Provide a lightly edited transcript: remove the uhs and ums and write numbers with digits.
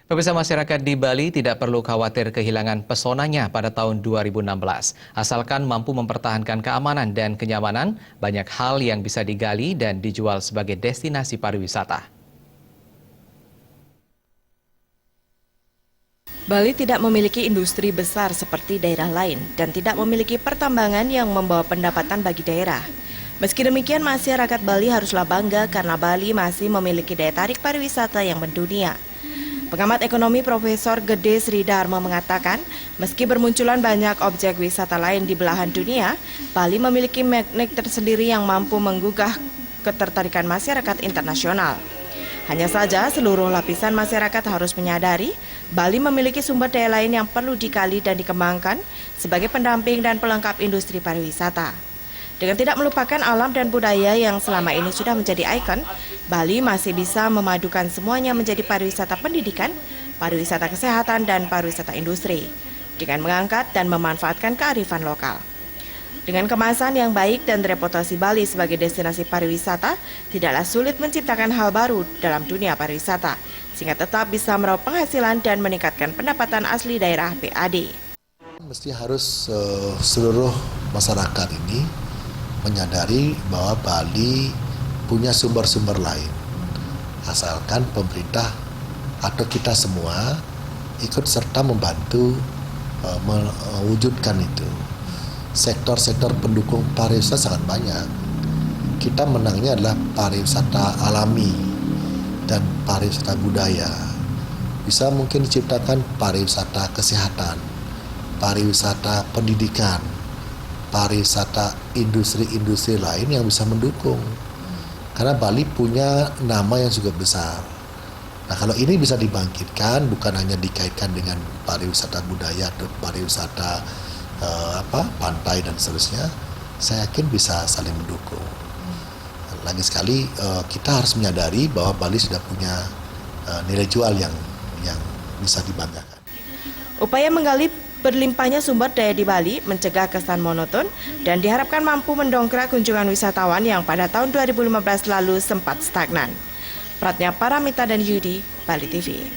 Pemirsa, masyarakat di Bali tidak perlu khawatir kehilangan pesonanya pada tahun 2016. Asalkan mampu mempertahankan keamanan dan kenyamanan, banyak hal yang bisa digali dan dijual sebagai destinasi pariwisata. Bali tidak memiliki industri besar seperti daerah lain dan tidak memiliki pertambangan yang membawa pendapatan bagi daerah. Meski demikian, masyarakat Bali haruslah bangga karena Bali masih memiliki daya tarik pariwisata yang mendunia. Pengamat ekonomi Profesor Gede Sri Dharma mengatakan, meski bermunculan banyak objek wisata lain di belahan dunia, Bali memiliki magnet tersendiri yang mampu menggugah ketertarikan masyarakat internasional. Hanya saja, seluruh lapisan masyarakat harus menyadari, Bali memiliki sumber daya lain yang perlu digali dan dikembangkan sebagai pendamping dan pelengkap industri pariwisata. Dengan tidak melupakan alam dan budaya yang selama ini sudah menjadi ikon, Bali masih bisa memadukan semuanya menjadi pariwisata pendidikan, pariwisata kesehatan, dan pariwisata industri, dengan mengangkat dan memanfaatkan kearifan lokal. Dengan kemasan yang baik dan reputasi Bali sebagai destinasi pariwisata, tidaklah sulit menciptakan hal baru dalam dunia pariwisata, sehingga tetap bisa meraup penghasilan dan meningkatkan pendapatan asli daerah PAD. Mesti harus seluruh masyarakat ini menyadari bahwa Bali punya sumber-sumber lain. Asalkan pemerintah atau kita semua ikut serta membantu mewujudkan itu. Sektor-sektor pendukung pariwisata sangat banyak. Kita menangnya adalah pariwisata alami dan pariwisata budaya. Bisa mungkin diciptakan pariwisata kesehatan, pariwisata pendidikan, pariwisata industri-industri lain yang bisa mendukung. Karena Bali punya nama yang juga besar. Nah, kalau ini bisa dibangkitkan, bukan hanya dikaitkan dengan pariwisata budaya atau pariwisata pantai dan seterusnya, saya yakin bisa saling mendukung. Lagi sekali, kita harus menyadari bahwa Bali sudah punya nilai jual yang bisa dibanggakan. Upaya menggali berlimpahnya sumber daya di Bali mencegah kesan monoton dan diharapkan mampu mendongkrak kunjungan wisatawan yang pada tahun 2015 lalu sempat stagnan. Pratnya Paramita dan Yudi, Bali TV.